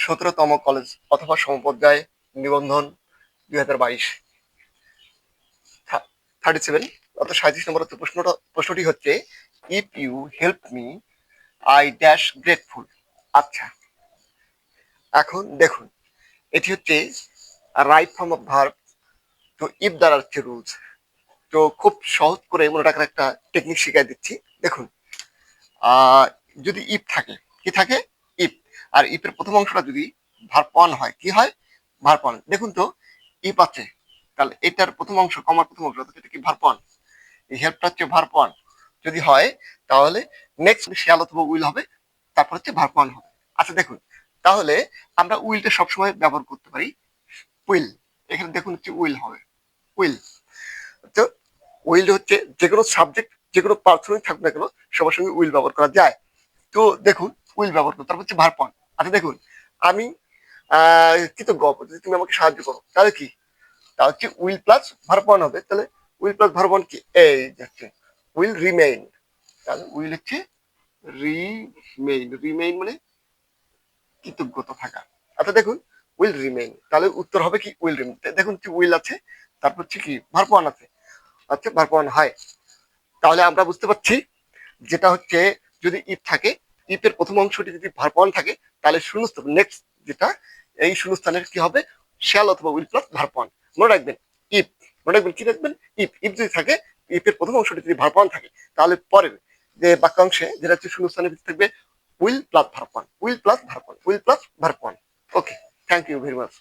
17তম college অথবা সমপর্যায় নিবন্ধন 2022 37 অর্থাৎ 37 নম্বর প্রশ্নটি হচ্ছে if you help me I dash grateful. আচ্ছা, এখন দেখুন এটি হচ্ছে রাইট ফর্ম অফ ভার্ব। তো ইফ দ্বারা হচ্ছে রুলস। তো খুব সহজ করে মনে রাখার একটা টেকনিক শিখিয়ে দিচ্ছি। দেখুন যদি ইফ থাকে, কি থাকে? ইফ। আর ইফের প্রথম অংশটা যদি ভার্ব ওয়ান হয়, কি হয়? Verb one. দেখুন তো ইফ আছে, তাহলে এটার প্রথম অংশ, কমার প্রথম অংশ, এটা কি ভার্ব ওয়ান? এই হেল্পটা হচ্ছে ভার্ব ওয়ান। যদি হয় তাহলে নেক্সট শ্যাল অথবা উইল হবে, তারপর হচ্ছে ভার্ব ওয়ান হবে। আচ্ছা দেখুন, তাহলে আমরা উইলটা সবসময় ব্যবহার করতে পারি উইল। এখানে দেখুন হচ্ছে উইল হবে, উইল। তো উইল হচ্ছে যে কোনো সাবজেক্ট, যে কোনো পার্সনই থাকুক না কেন, সবার সঙ্গে উইল ব্যবহার করা যায়। তো দেখুন উইল ব্যবহার করো, তারপর হচ্ছে ভার্ব ওয়ান। আচ্ছা দেখুন, আমি কৃতজ্ঞ যদি তুমি আমাকে সাহায্য করো, তাহলে কি? তা হচ্ছে উইল প্লাস ভার্ব ওয়ান হবে। তাহলে উইল প্লাস ভার্ব ওয়ান কি? এই যাচ্ছে উইল রিমেইন। তাহলে উইল হচ্ছে রিমেইন। রিমেইন মানে কৃতজ্ঞতা থাকা। আচ্ছা দেখুন উইল রিমেইন, তাহলে উত্তর হবে কি? Will remain. দেখুন কি উইল আছে, তারপর হচ্ছে কি ভার্ব ওয়ান আছে। আচ্ছা ভার্ব ওয়ান হয়, তাহলে আমরা বুঝতে পারছি যেটা হচ্ছে যদি ইফ থাকে, ইফের প্রথম অংশটি যদি ভার্ব ওয়ান থাকে, তাহলে শূন্যস্থান নেক্সট যেটা, এই শূন্যস্থানের কি হবে? শ্যাল অথবা উইল প্লাস ভার্ব ওয়ান। মনে রাখবেন ইফ, মনে রাখবেন কি রাখবেন? ইফ। ইফ যদি থাকে, ইফের প্রথম অংশটি যদি ভার্ব ওয়ান থাকে, তাহলে পরের যে বাক্যাংশে যেটা হচ্ছে শূন্যস্থানের ভিতরে থাকবে will plus verb one, will plus verb one, will plus verb one. Okay, thank you very much.